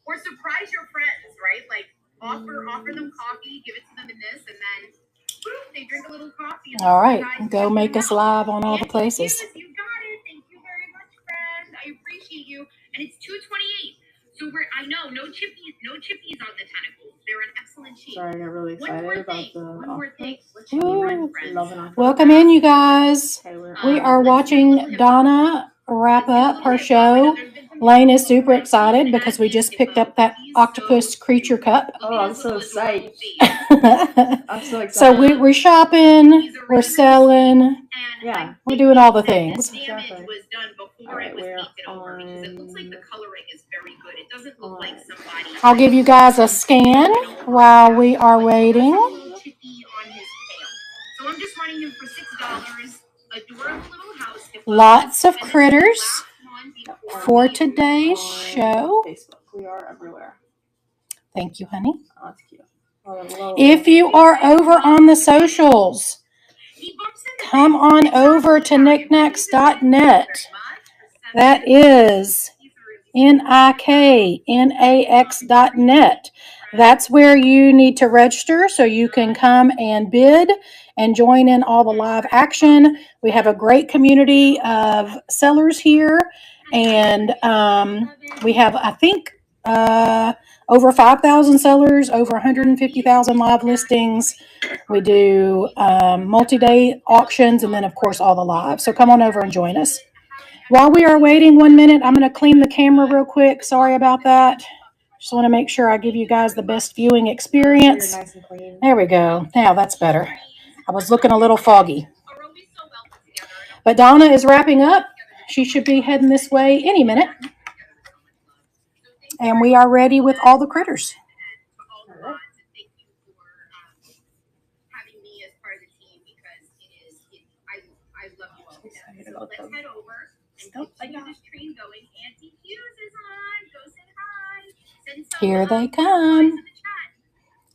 Or surprise your friends, right? Like offer them coffee, give it to them in this, and then they drink a little coffee. And all right, go make us live on all the places. You got it. Thank you very much, friend. I appreciate you. And it's 2:28. So I know no chippies on the tentacles. They're in excellent shape. Sorry, I got really excited about the one more thing. Welcome in, you guys. We are watching Donna wrap up her show. Lane is super excited because we just picked up that octopus creature cup. Oh, I'm so excited. I'm so excited. So we're shopping, we're selling, yeah, we're doing all the things. Exactly. Was done before it was painted over because it looks like the coloring is very good. It doesn't look like somebody. I'll give you guys a scan while we are waiting. So I'm just running him for $6. Adorable little house. Lots of critters for today's show. We are everywhere. Thank you, honey. Oh, that's cute. If you are over on the socials, come on over to Niknax.net. That is Niknax.net. That's where you need to register so you can come and bid and join in all the live action. We have a great community of sellers here, and we have, I think, over 5,000 sellers, over 150,000 live listings. We do multi-day auctions, and then, of course, all the live. So come on over and join us. While we are waiting 1 minute, I'm going to clean the camera real quick. Sorry about that. Just want to make sure I give you guys the best viewing experience. Nice and clean. There we go. Now that's better. I was looking a little foggy. But Donna is wrapping up. She should be heading this way any minute. And we are ready with all the critters. Let's head over and continue this train going. Auntie Q is on. Go say hi. Here they come.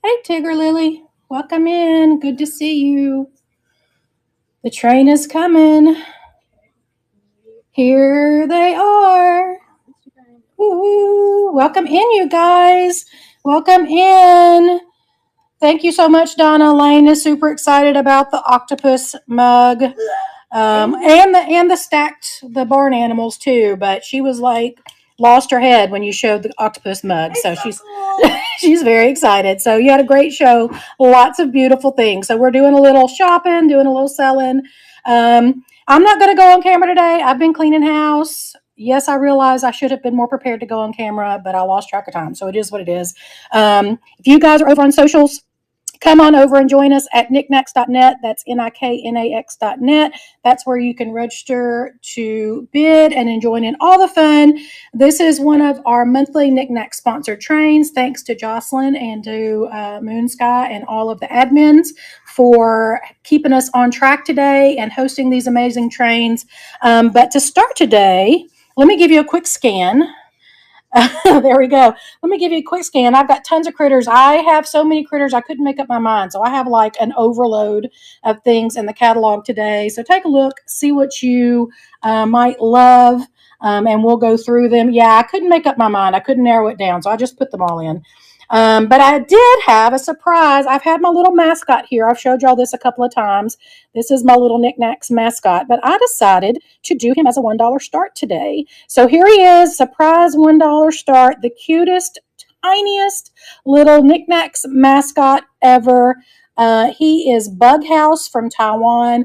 Hey, Tigger Lily. Welcome in. Good to see you. The train is coming. Here they are. Woo-hoo. Welcome in, you guys. Welcome in. Thank you so much, Donna. Lane is super excited about the octopus mug. And the stacked the barn animals too, but she was like lost her head when you showed the octopus mug. So she's very excited. So you had a great show, lots of beautiful things. So we're doing a little shopping, doing a little selling. I'm not going to go on camera today. I've been cleaning house. Yes, I realize I should have been more prepared to go on camera, but I lost track of time. So it is what it is. If you guys are over on socials, come on over and join us at Niknax.net. That's Niknax.net. That's where you can register to bid and join in all the fun. This is one of our monthly Niknax sponsored trains. Thanks to Jocelyn and to Moonsky and all of the admins for keeping us on track today and hosting these amazing trains. But to start today, let me give you a quick scan. There we go. Let me give you a quick scan. I've got tons of critters. I have so many critters I couldn't make up my mind. So I have like an overload of things in the catalog today. So take a look, see what you might love, and we'll go through them. Yeah, I couldn't make up my mind. I couldn't narrow it down. So I just put them all in. But I did have a surprise. I've had my little mascot here. I've showed y'all this a couple of times. This is my little Niknax mascot, but I decided to do him as a $1 start today. So here he is, surprise $1 start, the cutest, tiniest little Niknax mascot ever. He is Bughouse from Taiwan.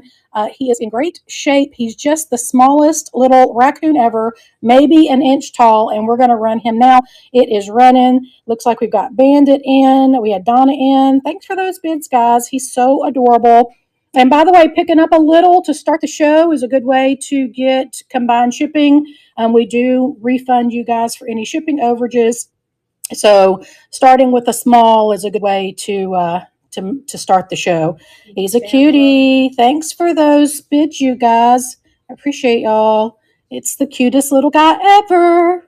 He is in great shape. He's just the smallest little raccoon ever, maybe an inch tall, and we're going to run him now. It is running. Looks like we've got Bandit in. We had Donna in. Thanks for those bids, guys. He's so adorable. And by the way, picking up a little to start the show is a good way to get combined shipping. We do refund you guys for any shipping overages. So starting with a small is a good way to start the show. He's a cutie. Thanks for those bids, you guys. I appreciate y'all. It's the cutest little guy ever.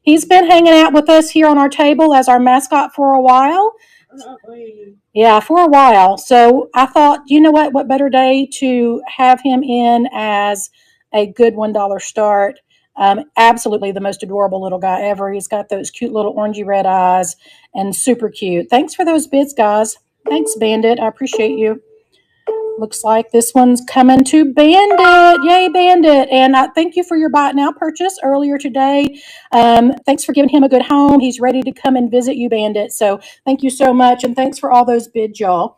He's been hanging out with us here on our table as our mascot for a while. Yeah, for a while. So I thought, you know what better day to have him in as a good $1 start Absolutely the most adorable little guy ever. He's got those cute little orangey red eyes and super cute. Thanks for those bids, guys. Thanks, Bandit. I appreciate you. Looks like this one's coming to Bandit. Yay, Bandit. And thank you for your buy it now purchase earlier today. Thanks for giving him a good home. He's ready to come and visit you, Bandit. So thank you so much. And thanks for all those bids, y'all.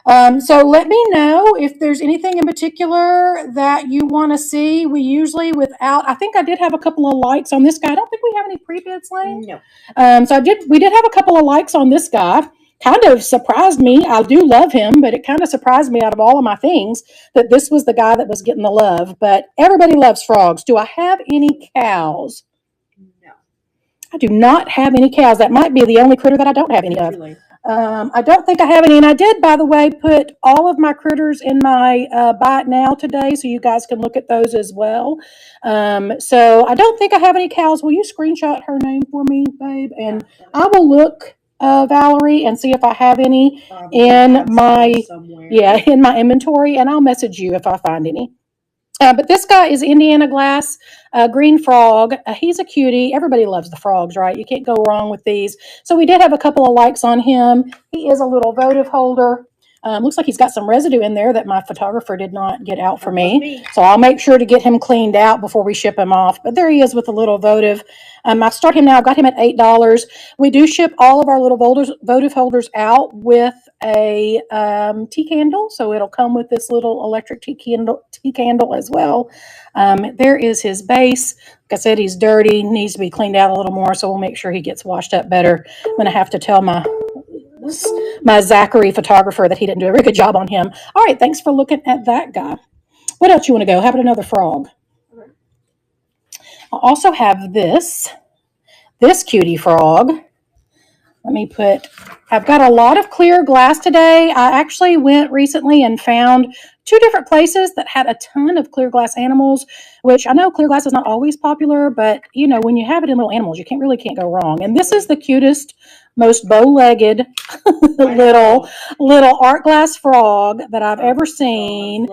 So let me know if there's anything in particular that you want to see. We usually I think I did have a couple of likes on this guy. I don't think we have any pre-bids, Lane. No. So we did have a couple of likes on this guy. Kind of surprised me. I do love him, but it kind of surprised me out of all of my things that this was the guy that was getting the love. But everybody loves frogs. Do I have any cows? No. I do not have any cows. That might be the only critter that I don't have any of. Really? I don't think I have any. And I did, by the way, put all of my critters in my buy it now today, so you guys can look at those as well. So I don't think I have any cows. Will you screenshot her name for me, babe? And I will look, Valerie, and see if I have any in my in my inventory, and I'll message you if I find any. But this guy is Indiana Glass, green frog. He's a cutie. Everybody loves the frogs, right? You can't go wrong with these. So we did have a couple of likes on him. He is a little votive holder. Looks like he's got some residue in there that my photographer did not get out for me. So I'll make sure to get him cleaned out before we ship him off. But there he is with a little votive. I've started him now. I've got him at $8. We do ship all of our little votive holders out with a tea candle. So it'll come with this little electric tea candle as well. There is his base. Like I said, he's dirty, needs to be cleaned out a little more. So we'll make sure he gets washed up better. I'm going to have to tell my Zachary photographer that he didn't do a very good job on him. All right, thanks for looking at that guy. What else you want to go? How about another frog? I also have this cutie frog. I've got a lot of clear glass today. I actually went recently and found 2 different places that had a ton of clear glass animals, which I know clear glass is not always popular, but you know, when you have it in little animals, you can't go wrong. And this is the cutest, most bow-legged little art glass frog that I've ever seen.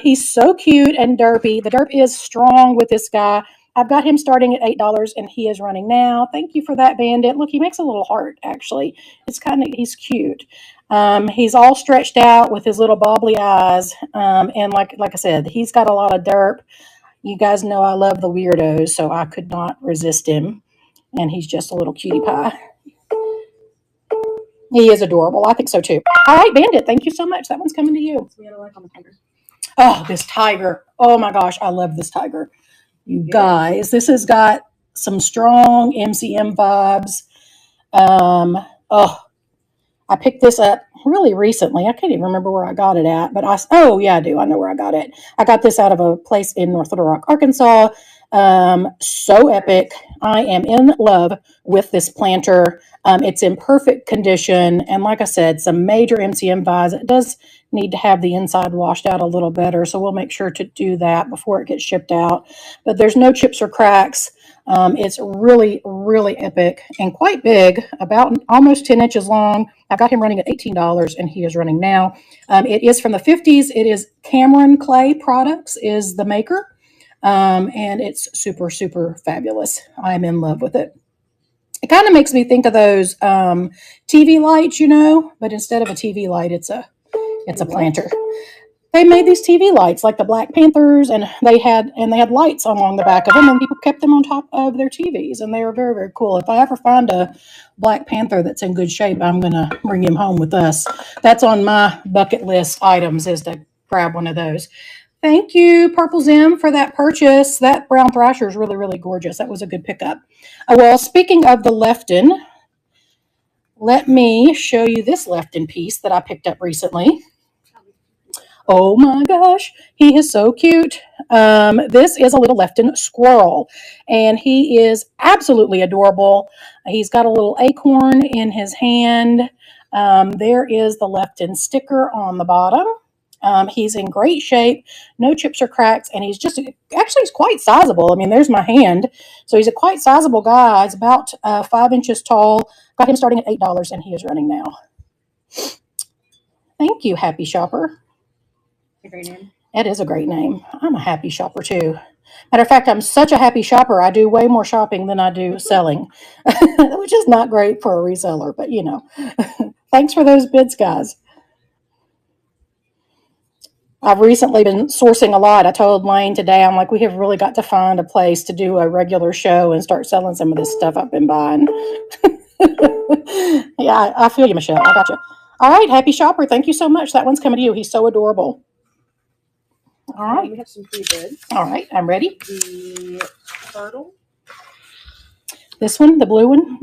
He's so cute and derpy. The derp is strong with this guy. I've got him starting at $8 and he is running now. Thank you for that, Bandit. Look, he makes a little heart, actually. He's cute. He's all stretched out with his little bobbly eyes. And like I said, he's got a lot of derp. You guys know I love the weirdos, so I could not resist him. And he's just a little cutie pie. He is adorable. I think so too. All right, Bandit, thank you so much. That one's coming to you. Oh, this tiger. Oh my gosh, I love this tiger. You guys, this has got some strong MCM vibes. I picked this up really recently. I can't even remember where I got it at, but I do. I know where I got it. I got this out of a place in North Little Rock, Arkansas. So epic. I am in love with this planter. It's in perfect condition. And like I said, some major MCM vibes. It does need to have the inside washed out a little better. So we'll make sure to do that before it gets shipped out. But there's no chips or cracks. It's really, really epic and quite big, about almost 10 inches long. I got him running at $18 and he is running now. It is from the 50s. It is Cameron Clay Products is the maker. And it's super, super fabulous. I'm in love with it. It kind of makes me think of those TV lights, you know, but instead of a TV light, it's a planter. They made these TV lights like the Black Panthers, and they had lights along the back of them, and people kept them on top of their TVs, and they were very, very cool. If I ever find a Black Panther that's in good shape, I'm going to bring him home with us. That's on my bucket list items, is to grab one of those. Thank you, Purple Zim, for that purchase. That brown thrasher is really, really gorgeous. That was a good pickup. Well, speaking of the Lefton, let me show you this Lefton piece that I picked up recently. Oh my gosh, he is so cute. This is a little Lefton squirrel, and he is absolutely adorable. He's got a little acorn in his hand. There is the Lefton sticker on the bottom. He's in great shape, no chips or cracks, and he's quite sizable. I mean, there's my hand. So he's a quite sizable guy. He's about 5 inches tall. Got him starting at $8, and he is running now. Thank you, Happy Shopper. A great name. It is a great name. I'm a happy shopper too. Matter of fact, I'm such a happy shopper. I do way more shopping than I do selling, which is not great for a reseller, but you know. Thanks for those bids, guys. I've recently been sourcing a lot. I told Lane today, I'm like, we have really got to find a place to do a regular show and start selling some of this stuff I've been buying. Yeah, I feel you, Michelle. I got you. All right, happy shopper. Thank you so much. That one's coming to you. He's so adorable. All right. We have some free bids. All right, I'm ready. The turtle. This one, the blue one.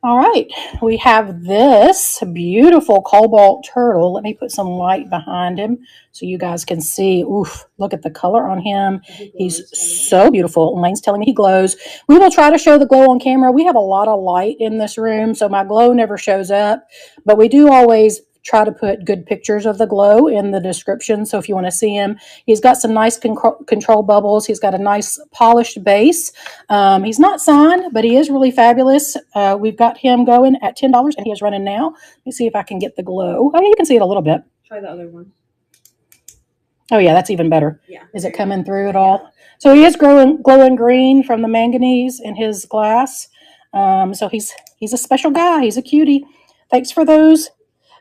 All right, we have this beautiful cobalt turtle. Let me put some light behind him so you guys can see. Oof, look at the color on him. He's so beautiful. Lane's telling me he glows. We will try to show the glow on camera. We have a lot of light in this room, so my glow never shows up, but we do always try to put good pictures of the glow in the description. So if you want to see him, he's got some nice control bubbles. He's got a nice polished base. He's not signed, but he is really fabulous. We've got him going at $10 and he is running now. Let me see if I can get the glow. Oh, you can see it a little bit. Try the other one. Oh yeah, that's even better. Yeah. Is it coming through at all? So he is glowing green from the manganese in his glass. So he's a special guy. He's a cutie. Thanks for those.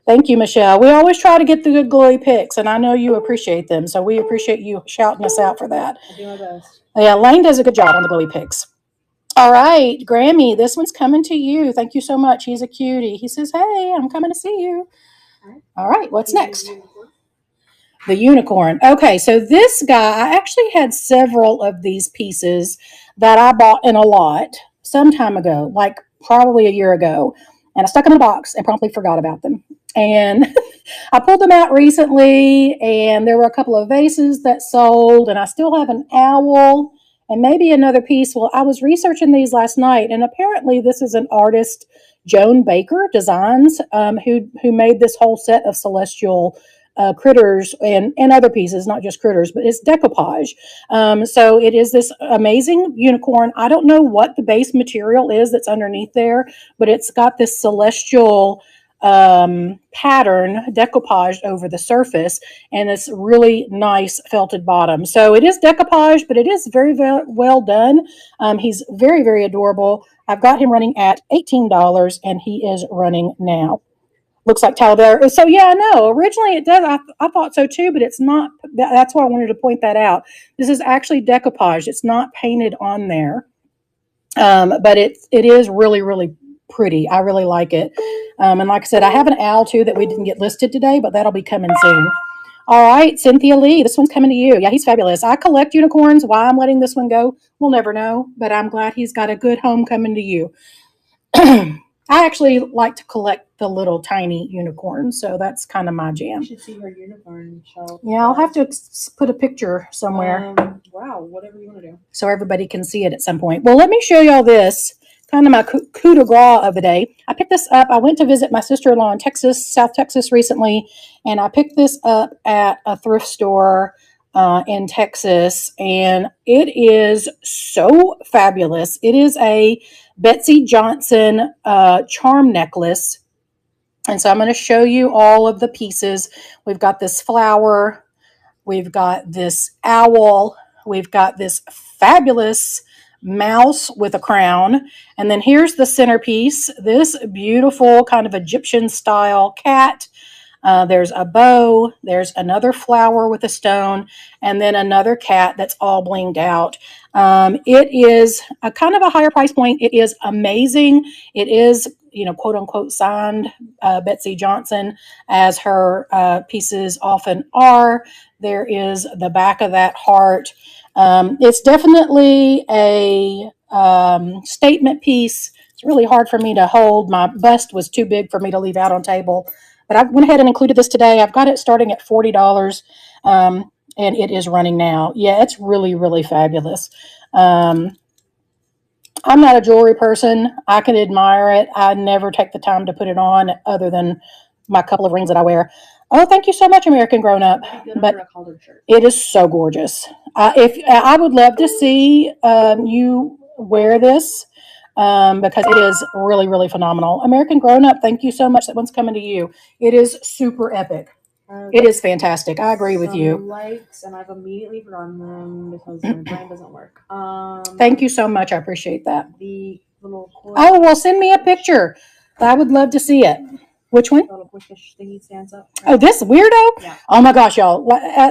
Thank you, Michelle. We always try to get the good glowy pics, and I know you appreciate them. So we appreciate you shouting us out for that. I do my best. Yeah, Lane does a good job on the glowy pics. All right, Grammy, this one's coming to you. Thank you so much. He's a cutie. He says, hey, I'm coming to see you. All right, what's next? The unicorn. Okay, so this guy, I actually had several of these pieces that I bought in a lot some time ago, like probably a year ago. And I stuck them in a box and promptly forgot about them. And I pulled them out recently, and there were a couple of vases that sold, and I still have an owl and maybe another piece. Well, I was researching these last night, and apparently this is an artist, Joan Baker Designs, who made this whole set of celestial critters and other pieces, not just critters, but it's decoupage. So it is this amazing unicorn. I don't know what the base material is that's underneath there, but it's got this celestial pattern decoupaged over the surface, and it's really nice felted bottom. So it is decoupage, but it is very, very well done. He's very, very adorable. I've got him running at $18, and he is running now. Looks like Talavera. So yeah, no, originally it does. I thought so too, but it's not. That's why I wanted to point that out. This is actually decoupage. It's not painted on there, but it is really, really pretty. I really like it. And like I said, I have an owl too that we didn't get listed today, but that'll be coming soon. All right, Cynthia Lee, this one's coming to you. Yeah, he's fabulous. I collect unicorns. Why I'm letting this one go, we'll never know, but I'm glad he's got a good home coming to you. I actually like to collect the little tiny unicorns, so that's kind of my jam. You should see her unicorn show. Yeah, I'll have to put a picture somewhere. Wow, whatever you want to do. So everybody can see it at some point. Well, let me show y'all this, kind of my coup de grace of the day. I picked this up. I went to visit my sister-in-law in Texas, South Texas recently, and I picked this up at a thrift store in Texas, and it is so fabulous. It is a Betsy Johnson charm necklace. And so I'm going to show you all of the pieces. We've got this flower. We've got this owl. We've got this fabulous mouse with a crown. And then here's the centerpiece, this beautiful kind of Egyptian style cat. There's a bow, there's another flower with a stone, and then another cat that's all blinged out. It is a kind of a higher price point. It is amazing. It is, quote unquote, signed Betsy Johnson, as her pieces often are. There is the back of that heart. It's definitely a statement piece. It's really hard for me to hold. My bust was too big for me to leave out on table. But I went ahead and included this today. I've got it starting at $40, and it is running now. Yeah, it's really, really fabulous. I'm not a jewelry person. I can admire it. I never take the time to put it on other than my couple of rings that I wear. Oh, thank you so much, American Grown Up. But it is so gorgeous. I would love to see you wear this. Because it is really, really phenomenal. American Grown Up, thank you so much. That one's coming to you. It is super epic. It is fantastic. I agree with you. Likes, and I've immediately forgotten them because my brain doesn't work. Thank you so much. I appreciate that. The little koi. Oh, well, send me a picture. I would love to see it. Which one? The little koi fish thingy stands up. Oh, this weirdo? Yeah. Oh my gosh, y'all.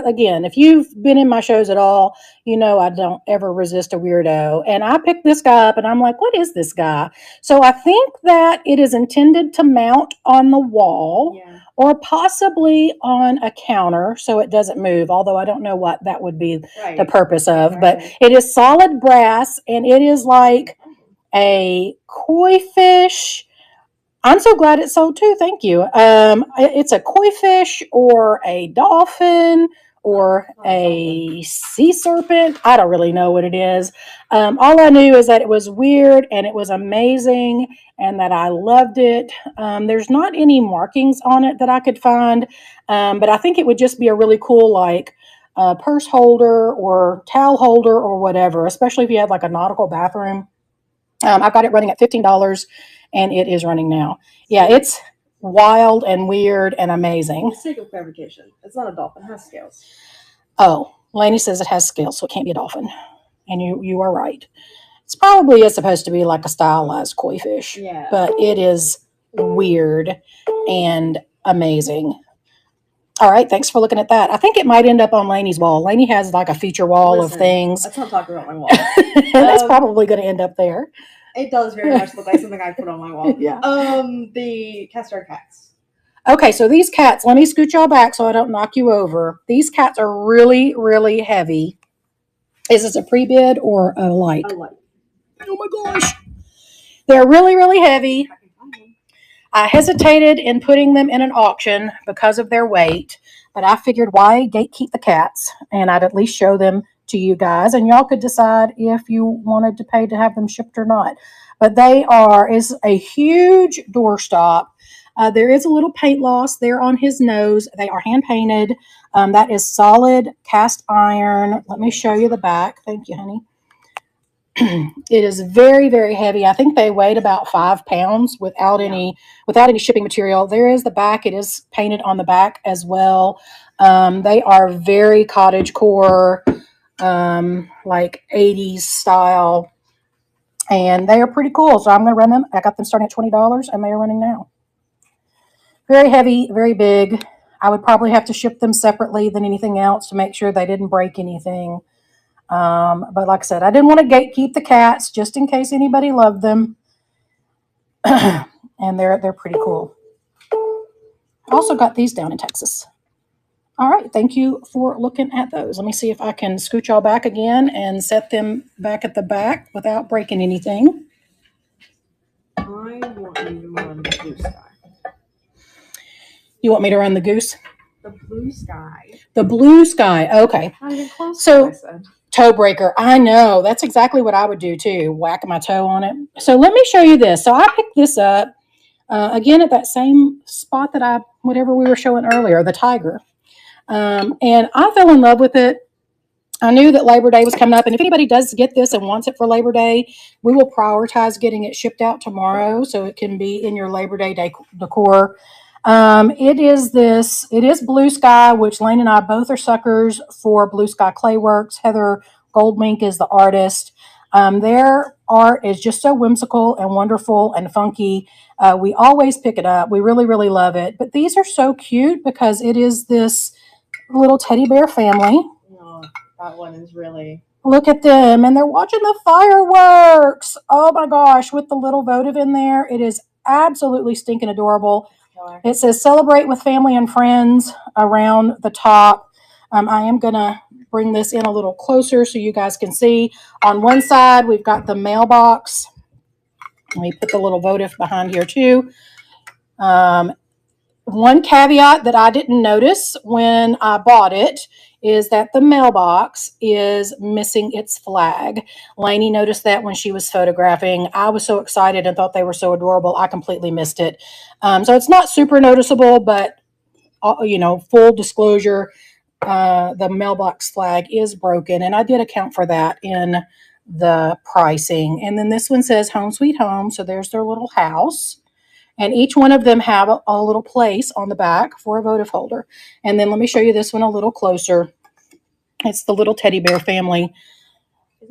Again, if you've been in my shows at all, you know I don't ever resist a weirdo. And I picked this guy up and I'm like, what is this guy? So I think that it is intended to mount on the wall. Yeah. Or possibly on a counter so it doesn't move, although I don't know what that would be the purpose of. But it is solid brass and it is like a koi fish. I'm so glad it's sold too. Thank you. It's a koi fish or a dolphin or a sea serpent. I don't really know what it is. All I knew is that it was weird and it was amazing and that I loved it. There's not any markings on it that I could find, but I think it would just be a really cool like purse holder or towel holder or whatever, especially if you had like a nautical bathroom. I got it running at $15 and it is running now. Yeah, it's wild and weird and amazing. For the sake of clarification, it's not a dolphin, it has scales. Oh, Lainey says it has scales, so it can't be a dolphin. And you are right. It's probably supposed to be like a stylized koi fish. Yeah. But it is weird and amazing. All right, thanks for looking at that. I think it might end up on Lainey's wall. Lainey has like a feature wall of things. Let's not talk about my wall. That's probably going to end up there. It does very much look like something I put on my wall. Yeah. The cast-iron cats. Okay, so these cats, let me scoot y'all back so I don't knock you over. These cats are really, really heavy. Is this a pre-bid or a like? A like. Oh my gosh. They're really, really heavy. I hesitated in putting them in an auction because of their weight, but I figured why gatekeep the cats, and I'd at least show them to you guys, and y'all could decide if you wanted to pay to have them shipped or not. But is a huge doorstop. There is a little paint loss there on his nose. They are hand painted. That is solid cast iron. Let me show you the back. Thank you, honey. It is very, very heavy. I think they weighed about 5 pounds without any shipping material. There is the back. It is painted on the back as well. They are very cottagecore, like 80s style, and they are pretty cool. So I'm going to run them. I got them starting at $20, and they are running now. Very heavy, very big. I would probably have to ship them separately than anything else to make sure they didn't break anything. But like I said, I didn't want to gatekeep the cats just in case anybody loved them. And they're pretty cool. I also got these down in Texas. All right, thank you for looking at those. Let me see if I can scoot y'all back again and set them back at the back without breaking anything. I want you to run the blue sky. You want me to run the goose? The blue sky. The blue sky. Okay. Not even close. So toe breaker. I know. That's exactly what I would do too. Whack my toe on it. So let me show you this. So I picked this up again at that same spot that whatever we were showing earlier, the tiger. And I fell in love with it. I knew that Labor Day was coming up, and if anybody does get this and wants it for Labor Day, we will prioritize getting it shipped out tomorrow so it can be in your Labor Day decor. It is Blue Sky, which Lane and I both are suckers for Blue Sky Clayworks. Heather Goldmink is the artist. Their art is just so whimsical and wonderful and funky. We always pick it up. We really, really love it. But these are so cute because it is this little teddy bear family. Oh, that one is really... Look at them, and they're watching the fireworks. Oh my gosh, with the little votive in there. It is absolutely stinking adorable. It says celebrate with family and friends around the top. I am going to bring this in a little closer so you guys can see. On one side, we've got the mailbox. Let me put the little votive behind here too. One caveat that I didn't notice when I bought it is that the mailbox is missing its flag. Lainey noticed that when she was photographing. I was so excited and thought they were so adorable. I completely missed it. So it's not super noticeable, but full disclosure, the mailbox flag is broken, and I did account for that in the pricing. And then this one says home sweet home. So there's their little house. And each one of them have a little place on the back for a votive holder. And then let me show you this one a little closer. It's the little teddy bear family,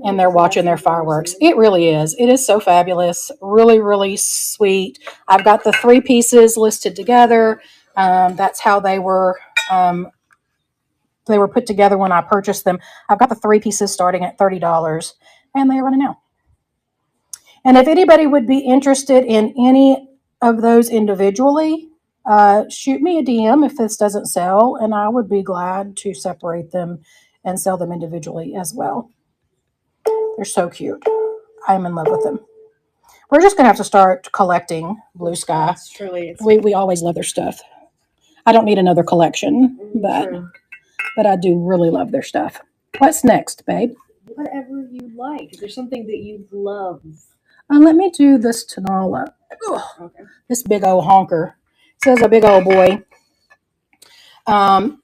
and they're watching their fireworks. It really is. It is so fabulous. Really, really sweet. I've got the 3 pieces listed together. That's how they were put together when I purchased them. I've got the 3 pieces starting at $30, and they're running now. And if anybody would be interested in any of those individually, shoot me a DM if this doesn't sell, and I would be glad to separate them and sell them individually as well. They're so cute. I'm in love with them. We're just going to have to start collecting Blue Sky. Truly, We always love their stuff. I don't need another collection, but I do really love their stuff. What's next, babe? Whatever you like. Is there something that you love? Let me do this Tanala. Okay. This big old honker. It says a big old boy.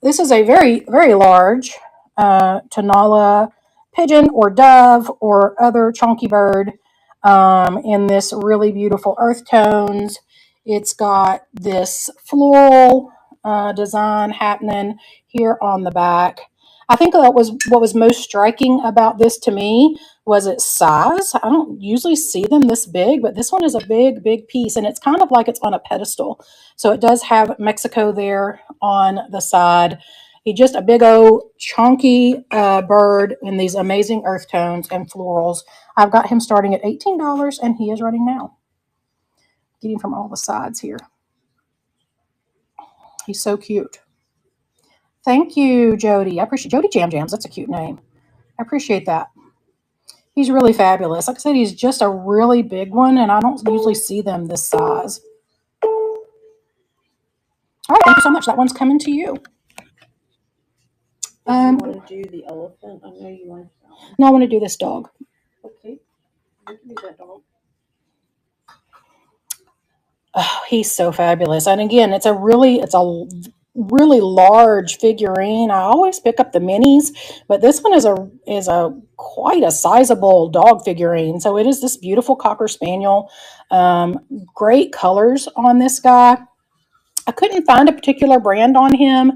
This is a very, very large Tanala pigeon or dove or other chunky bird in this really beautiful earth tones. It's got this floral design happening here on the back. I think that was what was most striking about this to me was its size. I don't usually see them this big, but this one is a big, big piece, and it's kind of like it's on a pedestal. So it does have Mexico there on the side. He's just a big old chunky bird in these amazing earth tones and florals. I've got him starting at $18, and he is running now. Get him from all the sides here. He's so cute. Thank you, Jody. I appreciate Jody Jam Jams. That's a cute name. I appreciate that. He's really fabulous. Like I said, he's just a really big one, and I don't usually see them this size. All right, thank you so much. That one's coming to you. You want to do the elephant? I know you like that one. No, I want to do this dog. Okay. You can do that dog. Oh, he's so fabulous. And again, it's a really large figurine. I always pick up the minis, but this one is quite a sizable dog figurine. So it is this beautiful Cocker Spaniel. Great colors on this guy. I couldn't find a particular brand on him.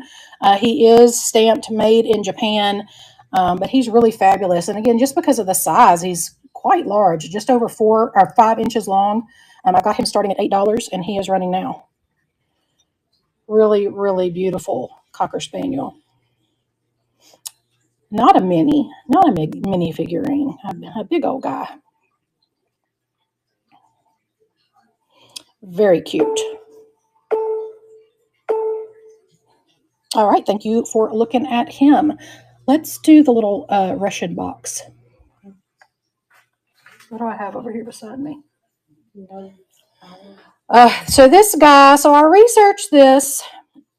He is stamped made in Japan, but he's really fabulous. And again, just because of the size, he's quite large, just over 4 or 5 inches long. I got him starting at $8, and he is running now. Really, really beautiful Cocker Spaniel. Not a mini figurine, a big old guy. Very cute. All right, thank you for looking at him. Let's do the little Russian box. What do I have over here beside me? So this guy, so I researched this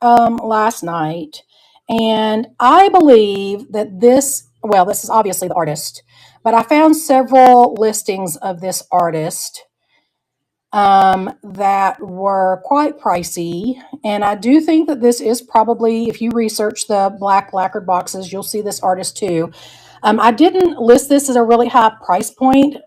last night, and I believe that this is obviously the artist, but I found several listings of this artist that were quite pricey, and I do think that this is probably, if you research the black lacquered boxes, you'll see this artist too. I didn't list this as a really high price point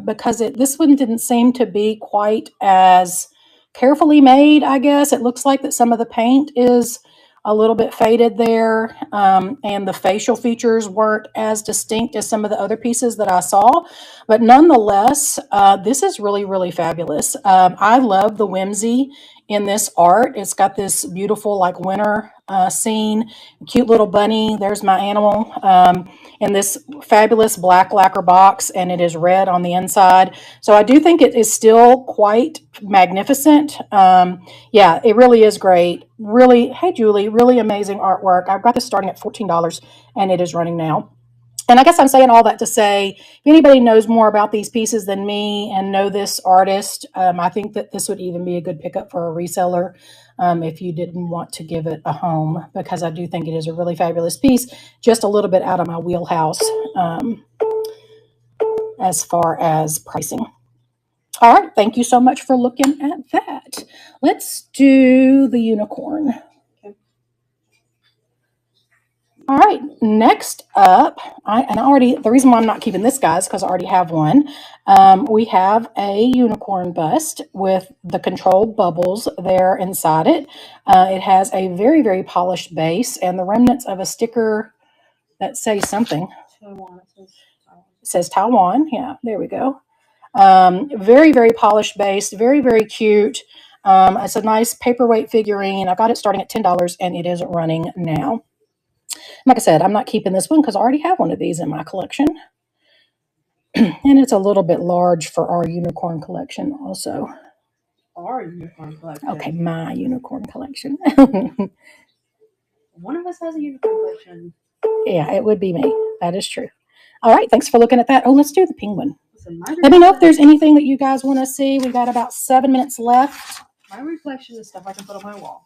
because this one didn't seem to be quite as carefully made, I guess. It looks like that some of the paint is a little bit faded there, and the facial features weren't as distinct as some of the other pieces that I saw. But nonetheless, this is really, really fabulous. I love the whimsy in this art. It's got this beautiful like winter scene, cute little bunny. There's my animal in this fabulous black lacquer box, and it is red on the inside. So I do think it is still quite magnificent. Yeah, it really is great. Really, hey Julie, really amazing artwork. I've got this starting at $14, and it is running now. And I guess I'm saying all that to say, if anybody knows more about these pieces than me and know this artist, I think that this would even be a good pickup for a reseller if you didn't want to give it a home, because I do think it is a really fabulous piece, just a little bit out of my wheelhouse as far as pricing. All right, thank you so much for looking at that. Let's do the unicorn. All right, next up, the reason why I'm not keeping this, guys, because I already have one. We have a unicorn bust with the controlled bubbles there inside it. It has a very, very polished base and the remnants of a sticker that says something. It says Taiwan. Yeah, there we go. Very, very polished base, very, very cute. It's a nice paperweight figurine. I got it starting at $10 and it is running now. Like I said, I'm not keeping this one because I already have one of these in my collection. And it's a little bit large for our unicorn collection also. Our unicorn collection. Okay, my unicorn collection. One of us has a unicorn collection. Yeah, it would be me. That is true. All right, thanks for looking at that. Oh, let's do the penguin. Listen, Let me know if there's anything that you guys want to see. We got about 7 minutes left. My reflection is stuff I can put on my wall.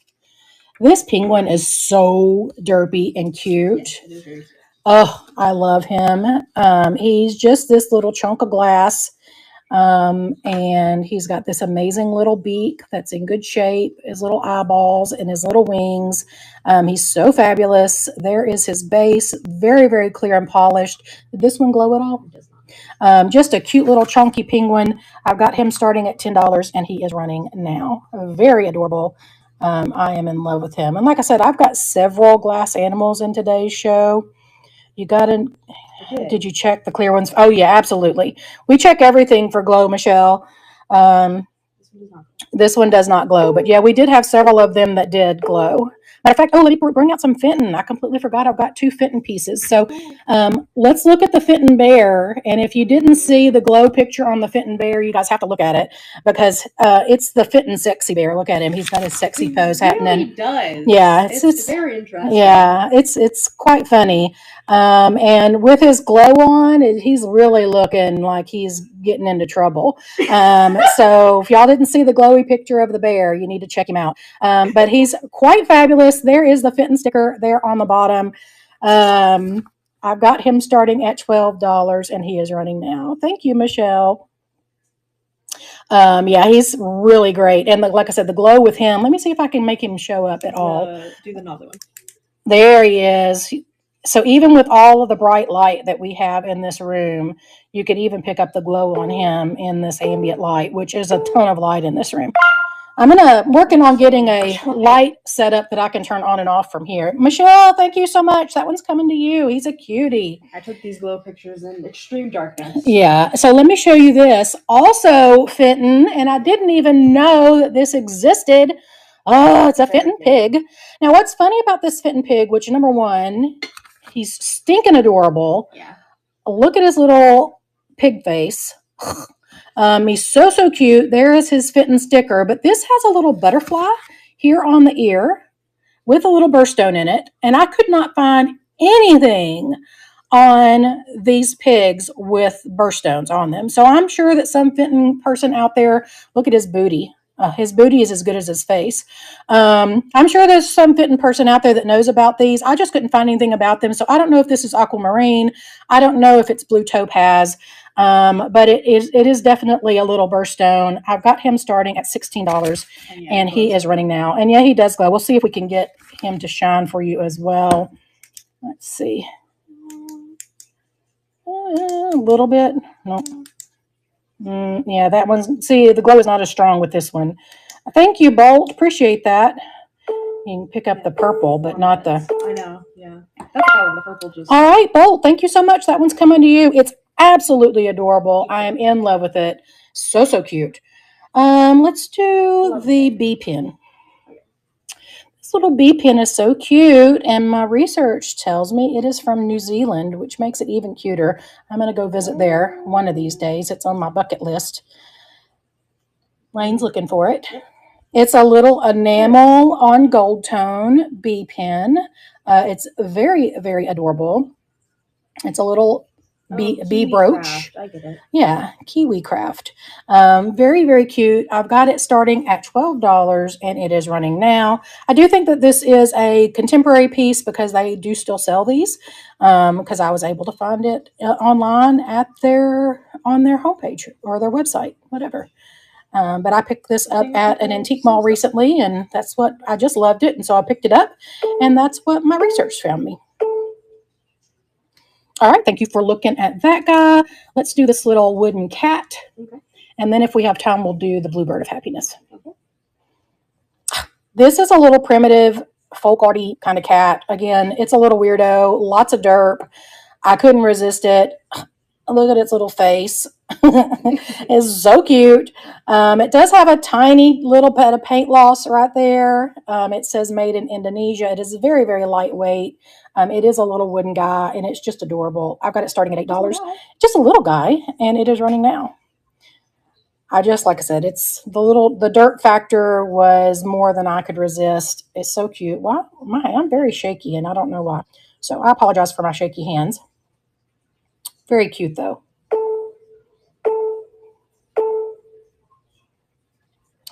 This penguin is so derpy and cute. Yes, it is very cute. Oh, I love him. He's just this little chunk of glass. And he's got this amazing little beak that's in good shape, his little eyeballs and his little wings. He's so fabulous. There is his base, very, very clear and polished. Did this one glow at all? It does not. Just a cute little chunky penguin. I've got him starting at $10 and he is running now. Very adorable. I am in love with him. And like I said, I've got several glass animals in today's show. You got to, did you check the clear ones? Oh, yeah, absolutely. We check everything for glow, Michelle. This one does not glow, but yeah, we did have several of them that did glow. Matter of fact, let me bring out some Fenton. I completely forgot I've got 2 Fenton pieces. So let's look at the Fenton bear. And if you didn't see the glow picture on the Fenton bear, you guys have to look at it because it's the Fenton sexy bear. Look at him. He's got his sexy pose happening. He does. Yeah, it's very interesting. Yeah, it's quite funny. And with his glow on, he's really looking like he's getting into trouble. So if y'all didn't see the glowy picture of the bear, you need to check him out. But he's quite fabulous. There is the Fenton sticker there on the bottom. I've got him starting at $12 and he is running now. Thank you, Michelle. Yeah, he's really great. And like I said, the glow with him, let me see if I can make him show up at all. Do the another one. There he is. So even with all of the bright light that we have in this room, you could even pick up the glow on him in this ambient light, which is a ton of light in this room. I'm working on getting a light set up that I can turn on and off from here. Michelle, thank you so much. That one's coming to you. He's a cutie. I took these glow pictures in extreme darkness. Yeah. So let me show you this. Also Fenton, and I didn't even know that this existed. Oh, it's a Fenton pig. Now, what's funny about this Fenton pig, which number one, he's stinking adorable. Yeah. Look at his little pig face. He's so cute. There is his Fenton sticker, but this has a little butterfly here on the ear with a little birthstone in it. And I could not find anything on these pigs with birthstones on them. So I'm sure that some Fenton person out there, look at his booty. His booty is as good as his face. I'm sure there's some Fenton person out there that knows about these. I just couldn't find anything about them. So I don't know if this is aquamarine. I don't know if it's blue topaz. But it is definitely a little birthstone. I've got him starting at $16 and he is running now. And yeah, he does glow. We'll see if we can get him to shine for you as well. Let's see. A little bit. No. Yeah, that one's, see, the glow is not as strong with this one. Thank you, Bolt. Appreciate that. You can pick up the purple, but not the... I know, yeah. That's how the purple just... All right, Bolt, thank you so much. That one's coming to you. It's absolutely adorable. I am in love with it. So cute. Let's do the bee pin. This little bee pin is so cute, and my research tells me it is from New Zealand, which makes it even cuter. I'm going to go visit there one of these days. It's on my bucket list. Lane's looking for it. It's a little enamel on gold tone bee pin. It's very adorable. It's a little bee brooch. Craft. I get it. Yeah, kiwi craft. Very cute. I've got it starting at $12 and it is running now. I do think that this is a contemporary piece because they do still sell these because I was able to find it online on their homepage or their website, whatever. But I picked this up at an antique mall recently and that's what I just loved it. And so I picked it up and that's what my research found me. All right, thank you for looking at that guy. Let's do this little wooden cat. Okay. And then if we have time, we'll do the bluebird of happiness. Okay. This is a little primitive, folk arty kind of cat. Again, it's a little weirdo, lots of derp. I couldn't resist it. Look at its little face. It's so cute. It does have a tiny little bit of paint loss right there. It says made in Indonesia. It is very, very lightweight. It is a little wooden guy, and it's just adorable. I've got it starting at $8. Just a little guy, and it is running now. Like I said, it's the dirt factor was more than I could resist. It's so cute. Wow, I'm very shaky, and I don't know why. So I apologize for my shaky hands. Very cute, though.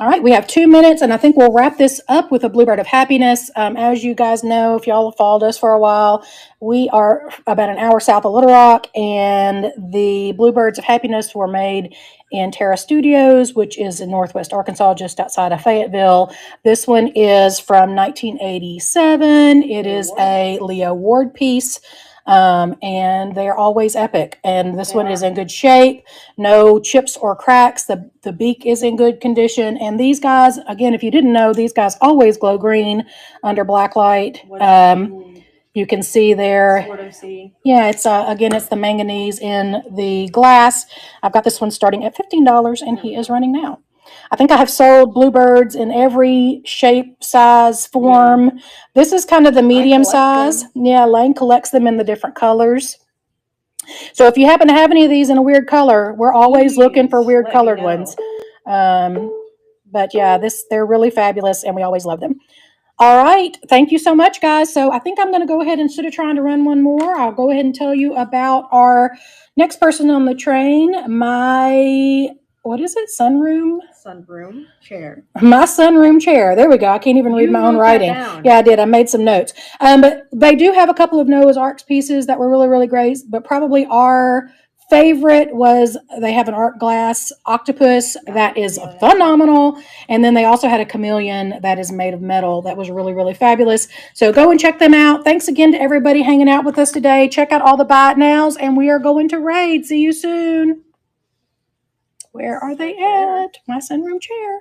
All right, we have 2 minutes, and I think we'll wrap this up with a bluebird of happiness. As you guys know, if y'all have followed us for a while, we are about an hour south of Little Rock, and the bluebirds of happiness were made in Terra Studios, which is in Northwest Arkansas, just outside of Fayetteville. This one is from 1987. It is a Leo Ward piece. And they're always epic. And this one is in good shape, no chips or cracks. The beak is in good condition. And these guys, again, if you didn't know, these guys always glow green under black light. You can see there. Sort of see. Yeah, it's again, it's the manganese in the glass. I've got this one starting at $15, and he is running now. I think I have sold bluebirds in every shape, size, form. Yeah. This is kind of the medium size. Yeah, Lane collects them in the different colors. So if you happen to have any of these in a weird color, we're always looking for weird colored ones. But yeah, they're really fabulous, and we always love them. All right. Thank you so much, guys. So I think I'm going to go ahead, instead of trying to run one more, I'll go ahead and tell you about our next person on the train. What is it? Sunroom chair. My sunroom chair. There we go. I can't even read my own writing. Yeah, I did. I made some notes. But they do have a couple of Noah's Ark pieces that were really, really great. But probably our favorite was they have an art glass octopus that is phenomenal. And then they also had a chameleon that is made of metal that was really, really fabulous. So go and check them out. Thanks again to everybody hanging out with us today. Check out all the buy it nows, and we are going to raid. See you soon. Where are they at? My sunroom chair.